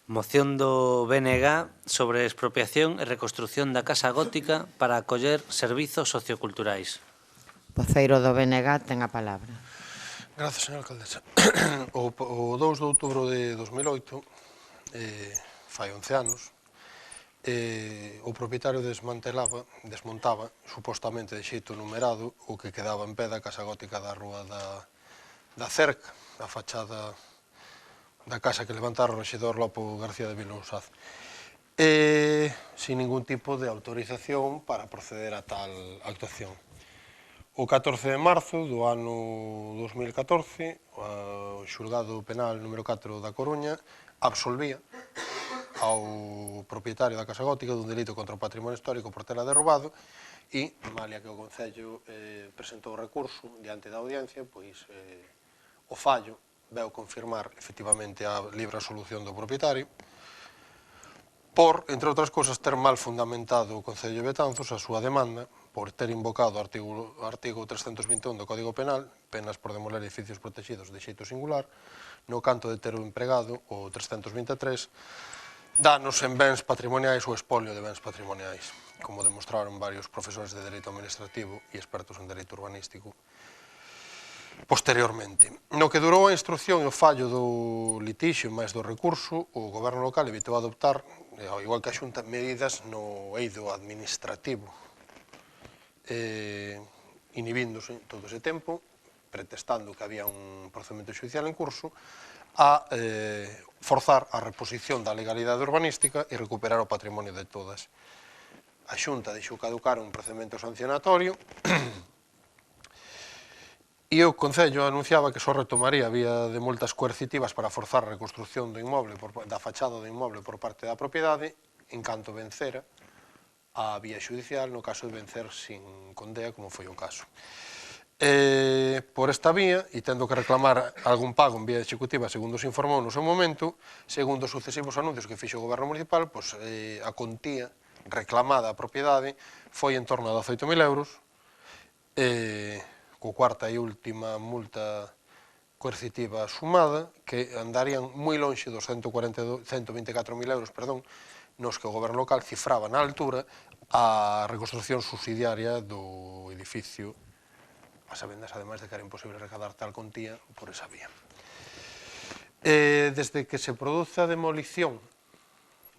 Moción do BNG sobre expropiación e reconstrucción da Casa Gótica para acoller servizos socioculturais. Voceiro do BNG ten a palabra. Grazas, señora alcaldesa. O 2 de outubro de 2008, fai 11 anos, o propietario desmontaba, supostamente de xeito numerado, o que quedaba en pé da Casa Gótica da Rúa da Cerca, a fachada da casa que levantara o rexedor Lopo García de Vilousaz, sin ningún tipo de autorización para proceder a tal actuación. O 14 de marzo do ano 2014, o xulgado penal número 4 da Coruña absolvía ao propietario da Casa Gótica dun delito contra o patrimonio histórico por tela de robado e, malia que o Concello presentou recurso diante da audiencia, pois o fallo veu confirmar efectivamente a libre absolución do propietario por, entre outras cousas, ter mal fundamentado o Concello de Betanzos a súa demanda por ter invocado o artigo 321 do Código Penal, penas por demoler edificios protegidos de xeito singular, no canto de ter empregado o 323, danos en bens patrimoniais ou espolio de bens patrimoniais, como demostraron varios profesores de Dereito Administrativo e expertos en Dereito Urbanístico posteriormente. No que durou a instrucción e o fallo do litixio máis do recurso, o goberno local evitou adoptar, ao igual que a Xunta, medidas no eido administrativo, inhibíndose todo ese tempo, pretextando que había un procedimento xudicial en curso, a forzar a reposición da legalidade urbanística e recuperar o patrimonio de todas. A Xunta deixou caducar un procedimento sancionatorio e o Concello anunciaba que só retomaría a vía de multas coercitivas para forzar a reconstrucción do inmoble, da fachada do inmoble por parte da propiedade, en canto vencera a vía xudicial, no caso de vencer sin condea, como foi o caso. Por esta vía, e tendo que reclamar algún pago en vía executiva, segundo se informou no seu momento, segundo os sucesivos anuncios que fixo o Goberno Municipal, a contía reclamada á propiedade foi en torno a 18.000 euros, co cuarta e última multa coercitiva sumada, que andarían moi lonxe dos 124.000 euros, nos que o goberno local cifraba na altura a reconstrucción subsidiaria do edificio, a sabendas, ademais de que era imposible recadar tal contía por esa vía. Desde que se produce a demolición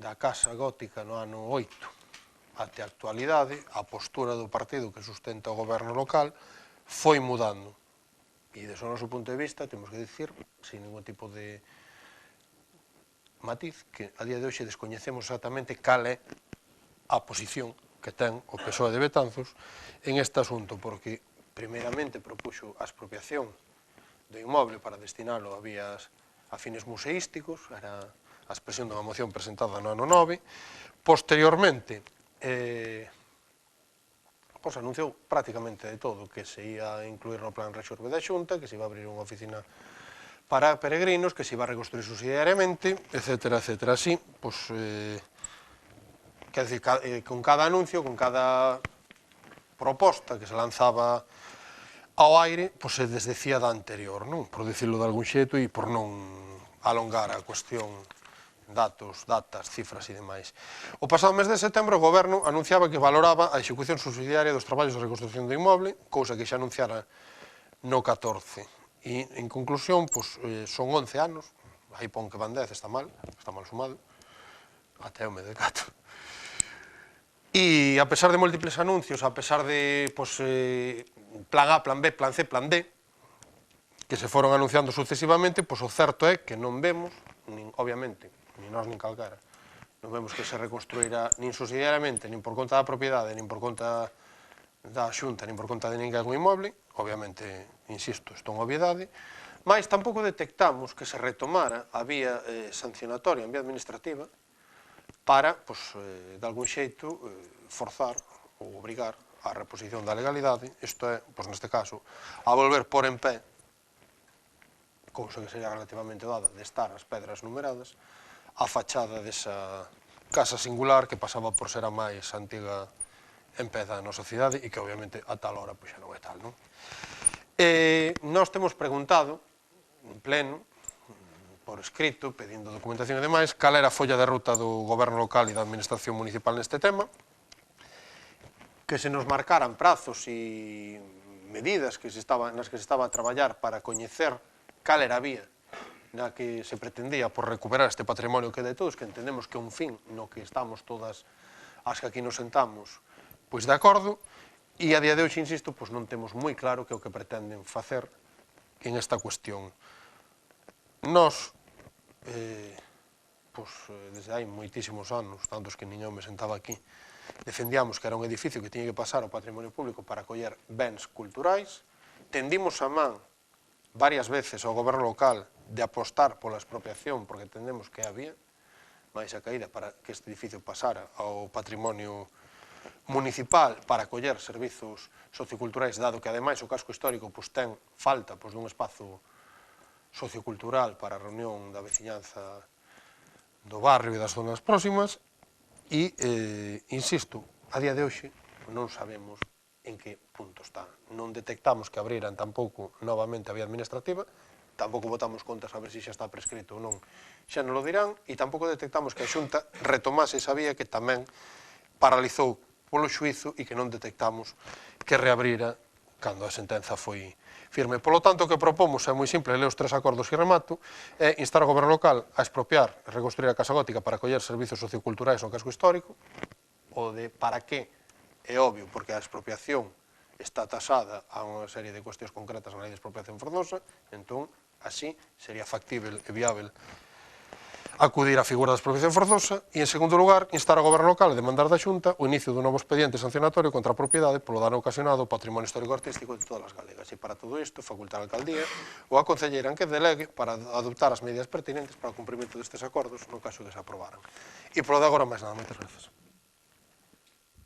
da Casa Gótica no ano 8 até a actualidade, a postura do partido que sustenta o goberno local foi mudando. E, desde o noso punto de vista, temos que dicir, sin ningún tipo de matiz, que a día de hoxe descoñecemos exactamente cal é a posición que ten o PSOE de Betanzos en este asunto, porque, primeiramente, propuxo a expropiación do inmoble para destinalo a fines museísticos, era a expresión dunha moción presentada no ano 9, posteriormente, anunciou prácticamente de todo, que se ia incluir no plan Rexurbe da Xunta, que se iba a abrir unha oficina para peregrinos, que se iba a reconstruir subsidiariamente, etcétera, etcétera. Así, quer dizer, con cada anuncio, con cada proposta que se lanzaba ao aire, se desdecía da anterior, non? Por dicirlo de algún xeito e por non alongar a cuestión, datos, datas, cifras e demais. O pasado mes de setembro o Goberno anunciaba que valoraba a execución subsidiaria dos traballos de reconstrucción do inmoble, cousa que xa anunciara no 14. E, en conclusión, son 11 anos, aí pon que van 10, está mal sumado, até o mes de 4. E, a pesar de múltiples anuncios, a pesar de plan A, plan B, plan C, plan D, que se foron anunciando sucesivamente, o certo é que non vemos, obviamente, nin nós nin calquera, non vemos que se reconstruirá nin subsidiariamente, nin por conta da propiedade, nin por conta da Xunta, nin por conta de ninguén un inmoble, obviamente, insisto, isto é unha obviedade, mas tampouco detectamos que se retomara a vía sancionatoria, a vía administrativa, para, de algún xeito, forzar ou obrigar a reposición da legalidade, isto é, neste caso, a volver por en pé, cousa que sería relativamente dada de estar as pedras numeradas, a fachada desa casa singular que pasaba por ser a máis antiga en pé da nosa cidade e que, obviamente, a tal hora xa non é tal, non? Nós temos preguntado, en pleno, por escrito, pedindo documentación e demais, cal era a folla de ruta do goberno local e da administración municipal neste tema, que se nos marcaran prazos e medidas nas que se estaba a traballar para coñecer cal era a vía na que se pretendía por recuperar este patrimonio que de todos, que entendemos que é un fin no que estamos todas as que aquí nos sentamos, pois de acordo, e a día de hoxe, insisto, pois non temos moi claro que é o que pretenden facer en esta cuestión. Nós, desde hai moitísimos anos, tantos que niño me sentaba aquí, defendíamos que era un edificio que tiña que pasar ao patrimonio público para acoller bens culturais, tendimos a man varias veces ao goberno local de apostar pola expropiación, porque entendemos que había máis a caída para que este edificio pasara ao patrimonio municipal para acoller servizos socioculturais, dado que ademais o casco histórico ten falta dun espazo sociocultural para a reunión da veciñanza do barrio e das zonas próximas, e, insisto, a día de hoxe non sabemos en que punto está. Non detectamos que abriran tampouco novamente a vía administrativa, tampouco votamos contas a ver se xa está prescrito ou non, xa non lo dirán, e tampouco detectamos que a Xunta retomase esa vía que tamén paralizou polo xuízo e que non detectamos que reabrira cando a sentenza foi firme. Polo tanto, o que propomos é moi simple, leo os 3 acordos e remato, é instar o goberno local a expropiar e reconstruir a Casa Gótica para acoller servizos socioculturais no casco histórico, o de para que é obvio, porque a expropiación está tasada a unha serie de cuestións concretas na lei de expropiación forzosa, entón, así, sería factível e viável acudir á figura da expropiación forzosa, e, en segundo lugar, instar ao goberno local a demandar da Xunta o inicio dun novo expediente sancionatorio contra a propiedade polo dano ocasionado ao patrimonio histórico-artístico de todas as galegas. E para todo isto, facultar a alcaldía ou a concelleira en que delegue para adoptar as medidas pertinentes para o cumprimento destes acordos no caso que se aprobaran. E polo de agora, máis nada, moitas grazas.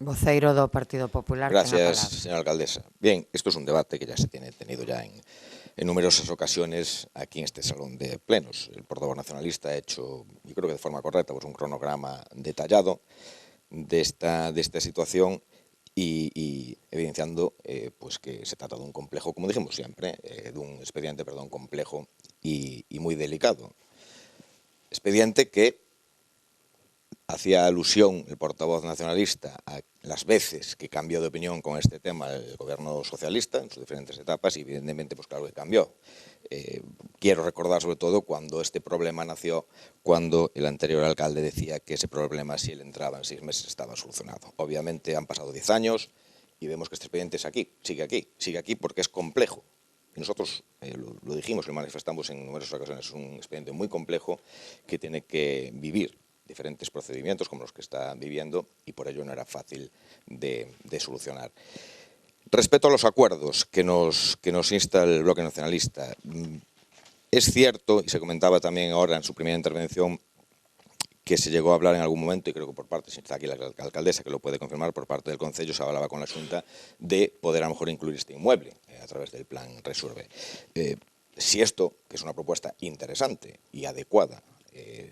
Voceiro do Partido Popular, ten a Gracias, palabra. señora alcaldesa. Bien, esto es un debate que ya se tiene tenido ya en numerosas ocasiones aquí en este salón de plenos. El portavoz nacionalista ha hecho, y creo que de forma correcta, pues un cronograma detallado de esta situación y evidenciando pues que se trata de un complejo, como dijimos siempre, de un expediente, perdón, complejo y muy delicado. Expediente que hacía alusión el portavoz nacionalista a las veces que cambió de opinión con este tema el gobierno socialista en sus diferentes etapas y evidentemente pues claro que cambió. Quiero recordar sobre todo cuando este problema nació, cuando el anterior alcalde decía que ese problema si él entraba en 6 meses estaba solucionado. Obviamente han pasado 10 años y vemos que este expediente es aquí, sigue aquí porque es complejo. Y nosotros lo dijimos, lo manifestamos en numerosas ocasiones, es un expediente muy complejo que tiene que vivir diferentes procedimientos como los que está viviendo y por ello no era fácil de solucionar. Respecto a los acuerdos que nos insta el bloque nacionalista, es cierto, y se comentaba también ahora en su primera intervención, que se llegó a hablar en algún momento, y creo que por parte, si está aquí la alcaldesa que lo puede confirmar, por parte del Concello se hablaba con la Xunta de poder a lo mejor incluir este inmueble a través del plan Resurbe. Si esto, que es una propuesta interesante y adecuada,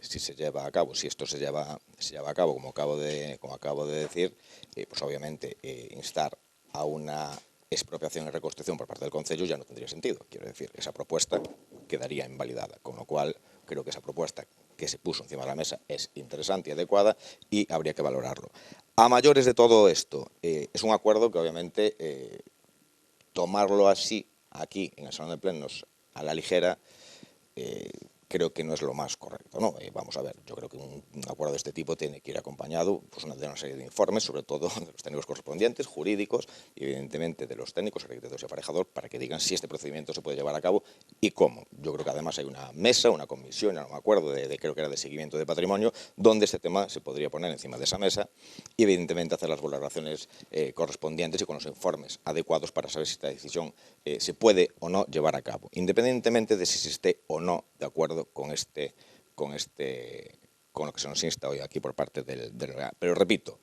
si se lleva a cabo, si esto se lleva a cabo, como acabo de decir, pues obviamente instar a una expropiación y reconstrucción por parte del Concello ya no tendría sentido. Quiero decir, esa propuesta quedaría invalidada, con lo cual creo que esa propuesta que se puso encima de la mesa es interesante y adecuada y habría que valorarlo. A mayores de todo esto, es un acuerdo que obviamente tomarlo así, aquí en el Salón de Plenos, a la ligera, creo que no es lo más correcto, ¿no? Vamos a ver, yo creo que un acuerdo de este tipo tiene que ir acompañado pues, de una serie de informes, sobre todo de los técnicos correspondientes, jurídicos, y evidentemente de los técnicos, arquitectos y aparejador, para que digan si este procedimiento se puede llevar a cabo y cómo. Yo creo que además hay una mesa, una comisión, no me acuerdo, creo que era de seguimiento de patrimonio, donde este tema se podría poner encima de esa mesa y evidentemente hacer las valoraciones correspondientes y con los informes adecuados para saber si esta decisión se puede o no llevar a cabo, independientemente de si se esté o no de acuerdo con lo que se nos insta hoy aquí por parte del pero repito,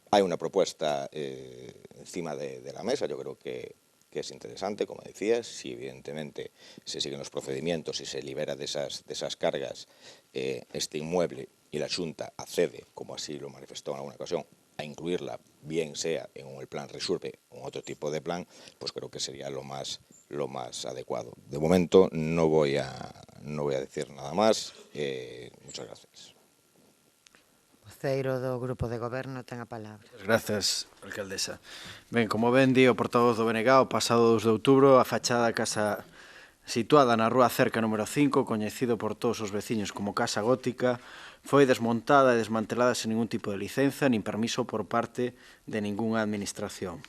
hay una propuesta encima de la mesa, yo creo que es interesante, como decías, si evidentemente se siguen los procedimientos y se libera de esas cargas este inmueble y la Xunta accede, como así lo manifestó en alguna ocasión, a incluirla, bien sea en el plan Resurbe o en otro tipo de plan, pues creo que sería lo más adecuado. De momento no voy a no voy a decir nada más. Muchas gracias. Voceiro do Grupo de Goberno ten a palabra. Grazas, alcaldesa. Ben, como ben di o portavoz do BNG, o pasado 2 de outubro, a fachada da casa situada na rúa Cerca número 5, coñecido por todos os veciños como Casa Gótica, foi desmontada e desmantelada sen ningún tipo de licenza nin permiso por parte de ningunha administración.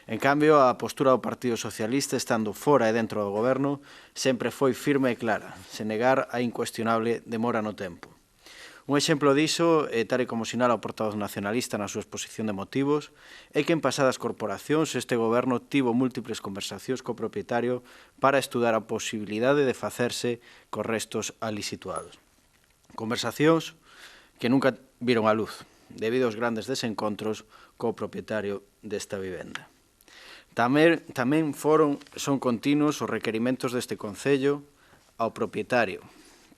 En cambio, a postura do Partido Socialista, estando fora e dentro do goberno, sempre foi firme e clara, sen negar a incuestionable demora no tempo. Un exemplo diso, tal e como sinala o portavoz nacionalista na súa exposición de motivos, é que en pasadas corporacións este goberno tivo múltiples conversacións co propietario para estudar a posibilidade de facerse cos restos ali situados. Conversacións que nunca viron a luz, debido aos grandes desencontros co propietario desta vivenda. Tamén son continuos os requerimentos deste Concello ao propietario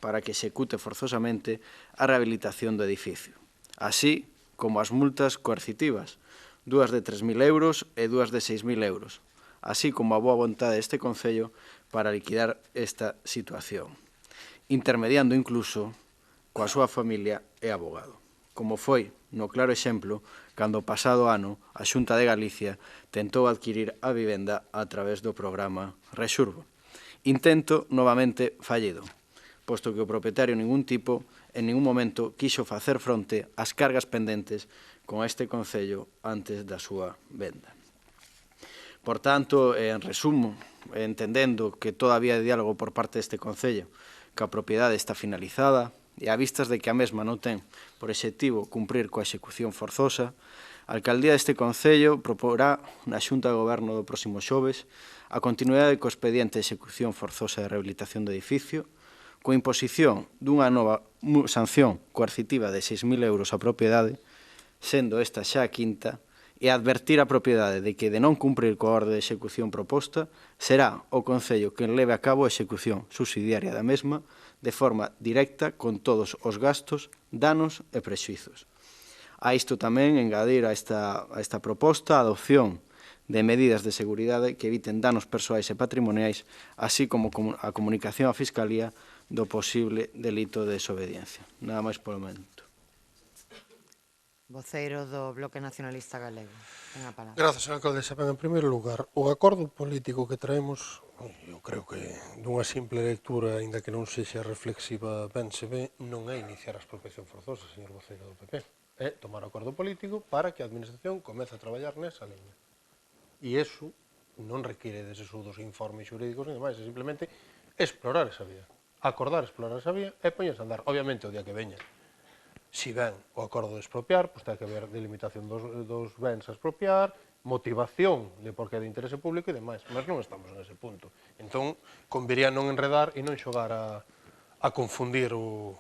para que execute forzosamente a rehabilitación do edificio, así como as multas coercitivas, dúas de 3.000 euros e dúas de 6.000 euros, así como a boa vontade deste Concello para liquidar esta situación, intermediando incluso coa súa familia e abogado, como foi no claro exemplo cando o pasado ano a Xunta de Galicia tentou adquirir a vivenda a través do programa Rexurbo. Intento novamente fallido, posto que o propietario en ningún momento quixo facer fronte ás cargas pendentes con este Concello antes da súa venda. Por tanto, en resumo, entendendo que todavía hai diálogo por parte deste Concello, que a propiedade está finalizada e a vistas de que a mesma non ten por exectivo cumprir coa execución forzosa, a alcaldía deste Concello proporá na Xunta de Goberno do próximo xoves a continuidade co expediente de execución forzosa de rehabilitación do edificio, coa imposición dunha nova sanción coercitiva de 6.000 euros á propiedade, sendo esta xa a quinta, e advertir a propiedade de que, de non cumprir coa orde de execución proposta, será o Concello quen leve a cabo a execución subsidiaria da mesma de forma directa con todos os gastos, danos e prexuizos. A isto tamén engadir a esta proposta a adopción de medidas de seguridade que eviten danos persoais e patrimoniais, así como a comunicación á Fiscalía do posible delito de desobediencia. Nada máis polo momento. Voceiro do Bloque Nacionalista Galego ten a palabra. Grazas, alcaldesa. Ben, en primeiro lugar, o acordo político que traemos, eu creo que dunha simple lectura, aínda que non sexa reflexiva, ben se ve, non é iniciar a expropiación forzosa, señor voceiro do PP. É tomar o acordo político para que a administración comece a traballar nesa liña. E iso non require deses dos informes xurídicos ni demais, é simplemente explorar esa vía. Acordar explorar esa vía e poñerse a andar. Obviamente, o día que veña, si ven o acordo de expropiar, pois ten que haber delimitación dos bens a expropiar, motivación de por que é de interese público e demais, mas non estamos en ese punto. Entón, conviría non enredar e non xogar a confundir o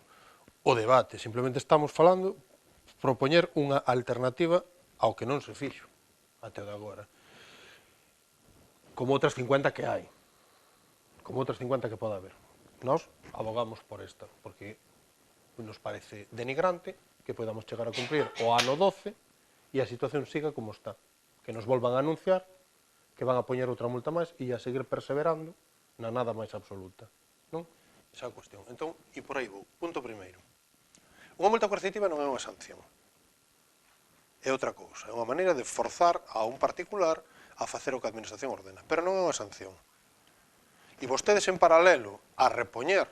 debate. Simplemente estamos falando propoñer unha alternativa ao que non se fixo até o de agora. Como outras 50 que hai, como outras 50 que pode haber. Nós abogamos por esta, porque nos parece denigrante que podamos chegar a cumprir o ano 12 e a situación siga como está. Que nos volvan a anunciar que van a poñer outra multa máis e a seguir perseverando na nada máis absoluta. Non? Esa é a cuestión. Entón, e por aí vou. Punto primeiro. Unha multa coercitiva non é unha sanción. É outra cousa. É unha maneira de forzar a un particular a facer o que a administración ordena. Pero non é unha sanción. E vostedes en paralelo a repoñer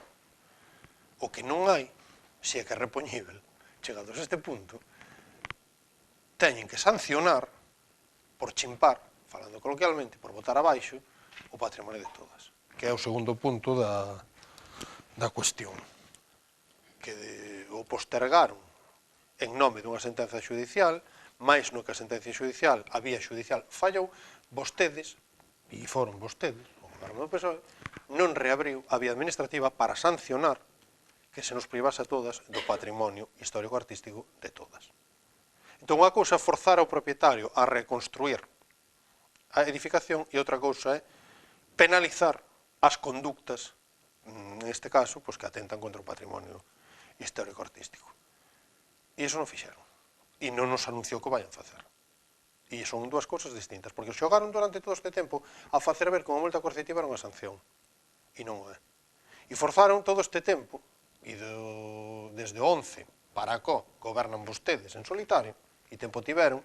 o que non hai, se é que é repoñível, chegados a este punto, teñen que sancionar por chimpar, falando coloquialmente, por botar abaixo o patrimonio de todas, que é o segundo punto da cuestión, que o postergaron en nome dunha sentenza judicial, máis no que a sentencia judicial, a vía judicial fallou, vostedes, e foron vostedes, o goberno do PSOE, non reabriu a vía administrativa para sancionar que se nos privase a todas do patrimonio histórico-artístico de todas. Entón, unha cousa é forzar ao propietario a reconstruir a edificación e outra cousa é penalizar as conductas, neste caso, que atentan contra o patrimonio histórico-artístico. E iso non fixeron. E non nos anunciou que o vayan facer. E son dúas cousas distintas, porque xogaron durante todo este tempo a facer ver que unha multa coercitiva era unha sanción. E non o é. E forzaron todo este tempo, e desde o 11 para acá gobernan vostedes en solitario, e tempo tiveron,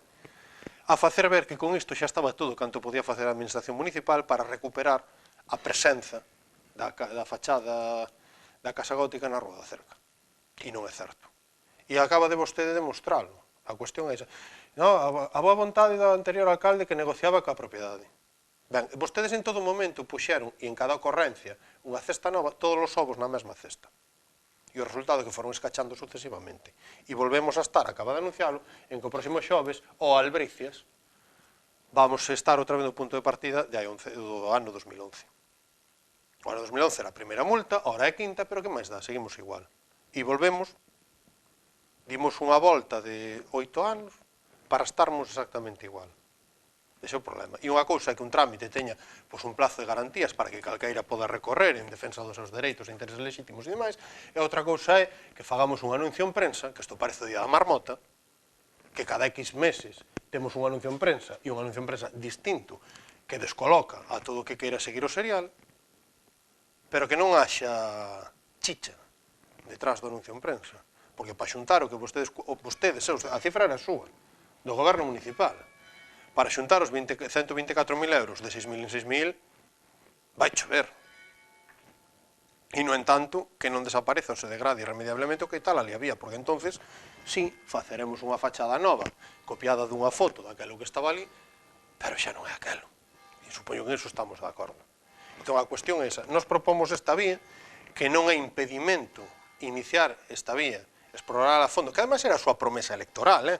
a facer ver que con isto xa estaba todo canto podía facer a administración municipal para recuperar a presenza da fachada da Casa Gótica na Rúa da Cerca. E non é certo. E acaba de vostede demostralo. A cuestión é esa. A boa vontade do anterior alcalde que negociaba coa propiedade. Ben, vostedes en todo momento puxeron, e en cada ocorrencia, unha cesta nova, todos os ovos na mesma cesta. E o resultado é que foron escachando sucesivamente. E volvemos a estar, acaba de anuncialo, en que o próximo xoves, o Albricias, vamos a estar outra vez no punto de partida do ano 2011. O ano 2011 era a primeira multa, ahora é a quinta, pero que máis dá? Seguimos igual. E volvemos, dimos unha volta de 8 anos para estarmos exactamente igual. Ese é o problema. E unha cousa é que un trámite teña un plazo de garantías para que calqueira poda recorrer en defensa dos seus dereitos e intereses legítimos e demais, e outra cousa é que fagamos un anuncio en prensa, que isto parece o día da marmota, que cada X meses temos un anuncio en prensa e un anuncio en prensa distinto que descoloca a todo o que queira seguir o serial, pero que non haxa chicha detrás do anuncio en prensa, porque para xuntar o que vostedes, a cifra era súa, do goberno municipal, para xuntar os 124.000 euros de 6.000 en 6.000, vai chover. E, no entanto, que non desapareza ou se degrade irremediablemente o que tal ali había, porque entonces, sí, faceremos unha fachada nova, copiada dunha foto daquelo que estaba ali, pero xa non é aquelo. E supoño que en eso estamos de acordo. Entón, a cuestión é esa. Nos propomos esta vía, que non é impedimento iniciar esta vía, explorar a fondo, que ademais era a súa promesa electoral,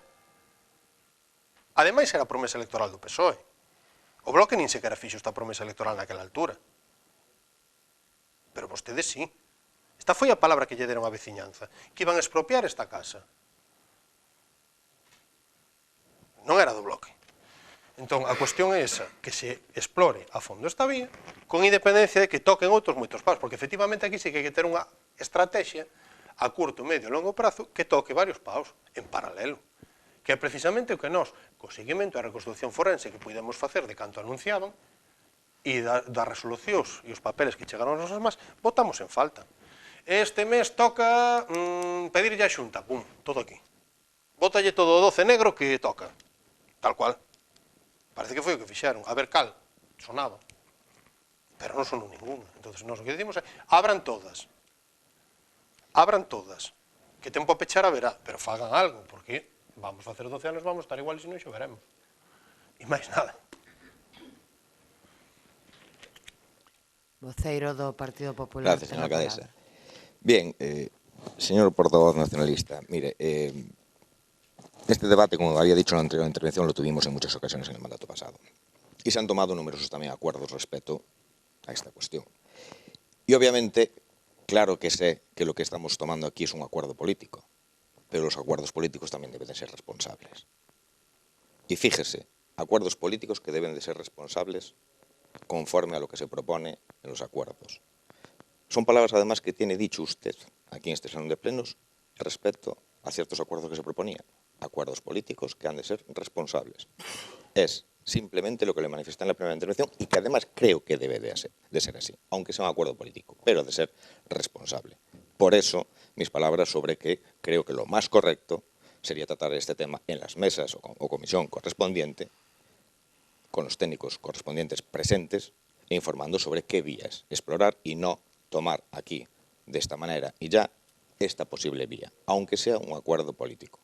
Ademais, era a promesa electoral do PSOE. O Bloque nin sequera fixo esta promesa electoral naquela altura. Pero vostedes sí. Esta foi a palabra que lle deron á veciñanza, que iban a expropiar esta casa. Non era do Bloque. Entón, a cuestión é esa, que se explore a fondo esta vía, con independencia de que toquen outros moitos paus, porque efectivamente aquí sí que hai que ter unha estrategia a curto, medio e longo prazo que toque varios paus en paralelo, que é precisamente o que nós, co seguimento e a reconstrucción forense que pudemos facer de canto anunciaban, e das resolucións e os papeles que chegaron aos nosos más, votamos en falta. Este mes toca pedirlle a Xunta, pum, todo aquí. Bótalle todo o 12 negro que toca, tal cual. Parece que foi o que fixeron, a ver cal, sonaba, pero non sonou ninguna. Entón, nós o que decimos é, abran todas, que tempo a pechar haberá, pero fagan algo, porque vamos facer 12 anos, vamos estar igual e se non xoveremos. E máis nada. Voceiro do Partido Popular. Gracias, señora alcaldesa. Bien, señor portavoz nacionalista, mire, este debate, como había dicho en la anterior intervención, lo tuvimos en muchas ocasiones en el mandato pasado. Y se han tomado numerosos también acuerdos respecto a esta cuestión. Y obviamente, claro que sé que lo que estamos tomando aquí es un acuerdo político, pero los acuerdos políticos también deben de ser responsables. Y fíjese, acuerdos políticos que deben de ser responsables conforme a lo que se propone en los acuerdos. Son palabras, además, que tiene dicho usted aquí en este salón de plenos respecto a ciertos acuerdos que se proponían. Acuerdos políticos que han de ser responsables. Es simplemente lo que le manifesté en la primera intervención y que además creo que debe de ser así, aunque sea un acuerdo político, pero de ser responsable. Por eso, mis palabras sobre que creo que lo más correcto sería tratar este tema en las mesas o comisión correspondiente, con los técnicos correspondientes presentes e informando sobre qué vías explorar y no tomar aquí, de esta manera y ya, esta posible vía, aunque sea un acuerdo político.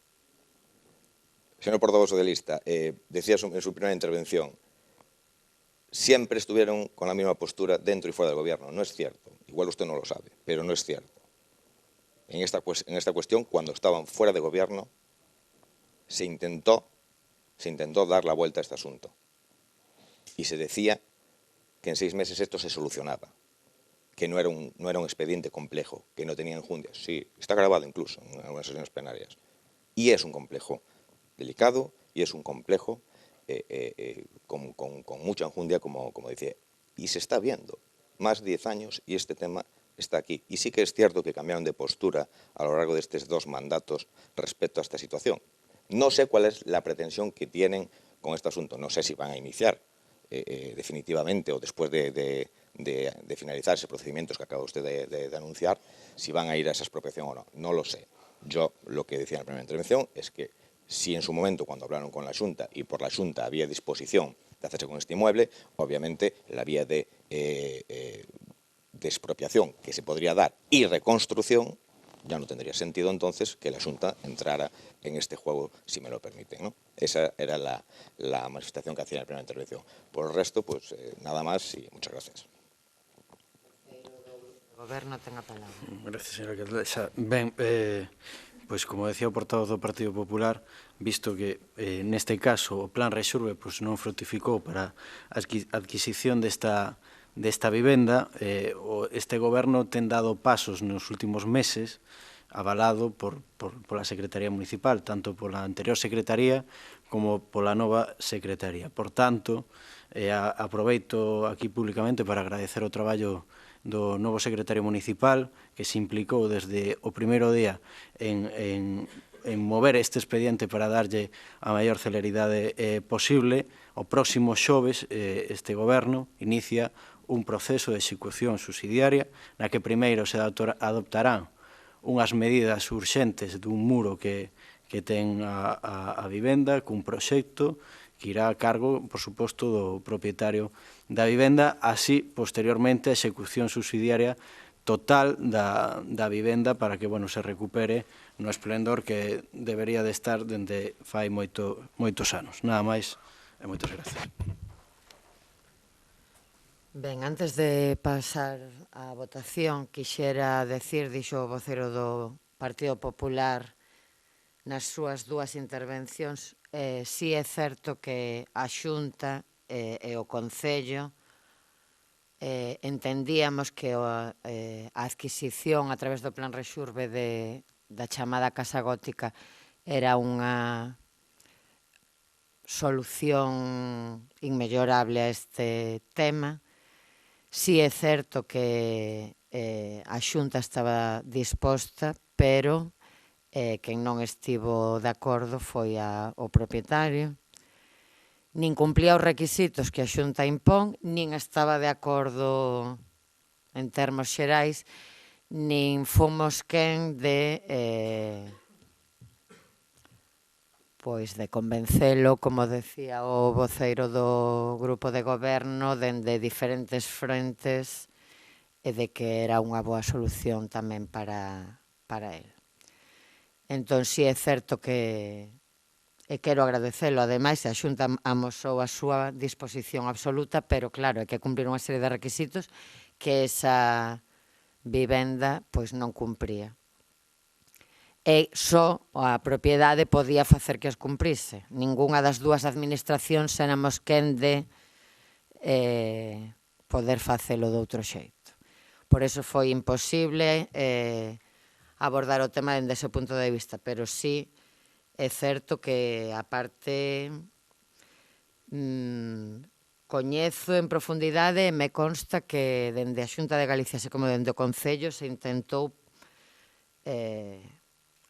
Señor portavoz socialista, decía en su primera intervención, siempre estuvieron con la misma postura dentro y fuera del gobierno. No es cierto, igual usted no lo sabe, pero no es cierto. En esta cuestión, cuando estaban fuera de gobierno, se intentó dar la vuelta a este asunto. Y se decía que en 6 meses esto se solucionaba, que no era un expediente complejo, que no tenía enjundias. Sí, está grabado incluso en algunas sesiones plenarias. Y es un complejo delicado y es un complejo con mucha enjundia, como decía. Y se está viendo más de 10 años y este tema está aquí. Y sí que es cierto que cambiaron de postura a lo largo de estos 2 mandatos respecto a esta situación. No sé cuál es la pretensión que tienen con este asunto. No sé si van a iniciar definitivamente o después de de finalizar ese procedimientos que acaba usted de anunciar, si van a ir a esa expropiación o no. No lo sé. Yo lo que decía en la primera intervención es que si en su momento, cuando hablaron con la Xunta y por la Xunta había disposición de hacerse con este inmueble, obviamente la vía de expropiación que se podría dar y reconstrucción, ya no tendría sentido entonces que la Xunta entrara en este juego, si me lo permiten, ¿no? Esa era la manifestación que hacía en la primera intervención. Por el resto, pues nada más y muchas gracias. O Goberno ten a palabra. Gracias, señora alcaldesa. Ben, pois como decía o portavoz do Partido Popular, visto que neste caso o Plan Rexurbe non frutificou para a adquisición desta vivenda, este goberno ten dado pasos nos últimos meses, avalado pola Secretaría Municipal, tanto pola anterior Secretaría como pola nova Secretaría. Por tanto, aproveito aquí públicamente para agradecer o traballo do novo secretario municipal que se implicou desde o primeiro día en mover este expediente para darlle a maior celeridade posible. O próximo xoves este goberno inicia un proceso de execución subsidiaria na que primeiro se adoptarán unhas medidas urxentes dun muro que ten a vivenda cun proxecto que irá a cargo, por suposto, do propietario da vivenda, así, posteriormente, a execución subsidiaria total da vivenda para que, se recupere no esplendor que debería de estar dende fai moitos anos. Nada máis e moitas gracias. Ben, antes de pasar á votación, quixera decir, dixo o vocero do Partido Popular nas súas dúas intervencións, si é certo que a Xunta e o Concello entendíamos que a adquisición a través do Plan Rexurbe da chamada Casa Gótica era unha solución inmellorable a este tema. Si é certo que a Xunta estaba disposta, pero quen non estivo de acordo foi o propietario. Nin cumplía os requisitos que a Xunta impón, nin estaba de acordo en termos xerais, nin fomos quen de convencelo, como decía o voceiro do grupo de goberno, dende diferentes frentes e de que era unha boa solución tamén para el. Entón, si é certo que quero agradecelo, ademais, a Xunta amosou a súa disposición absoluta, pero claro, hai que cumprir unha serie de requisitos que esa vivenda non cumpría. E só a propiedade podía facer que os cumprise. Ningunha das dúas administracións éramos quen de poder facelo de outro xeito. Por eso foi imposible abordar o tema dende ese punto de vista, pero sí é certo que, a parte, coñezo en profundidade e me consta que dende a Xunta de Galicia, así como dende o Concello, se intentou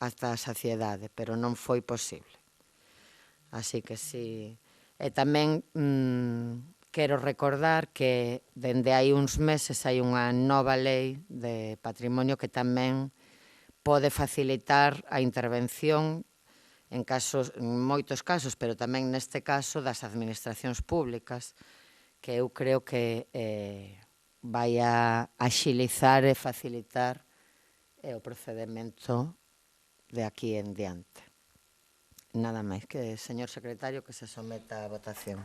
hasta a saciedade, pero non foi posible. Así que sí. E tamén quero recordar que dende hai uns meses hai unha nova lei de patrimonio que tamén pode facilitar a intervención en moitos casos, pero tamén neste caso das administracións públicas, que eu creo que vai a axilizar e facilitar o procedimento de aquí en diante. Nada máis que, señor secretario, que se someta a votación.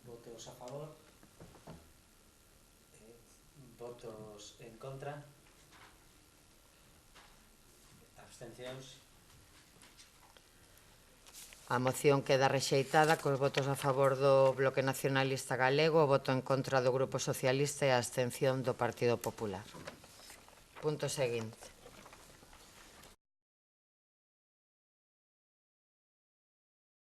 Votos a favor. Votos en contra. Abstencións. A moción queda rexeitada cos votos a favor do Bloque Nacionalista Galego, o voto en contra do Grupo Socialista e a abstención do Partido Popular. Punto seguinte.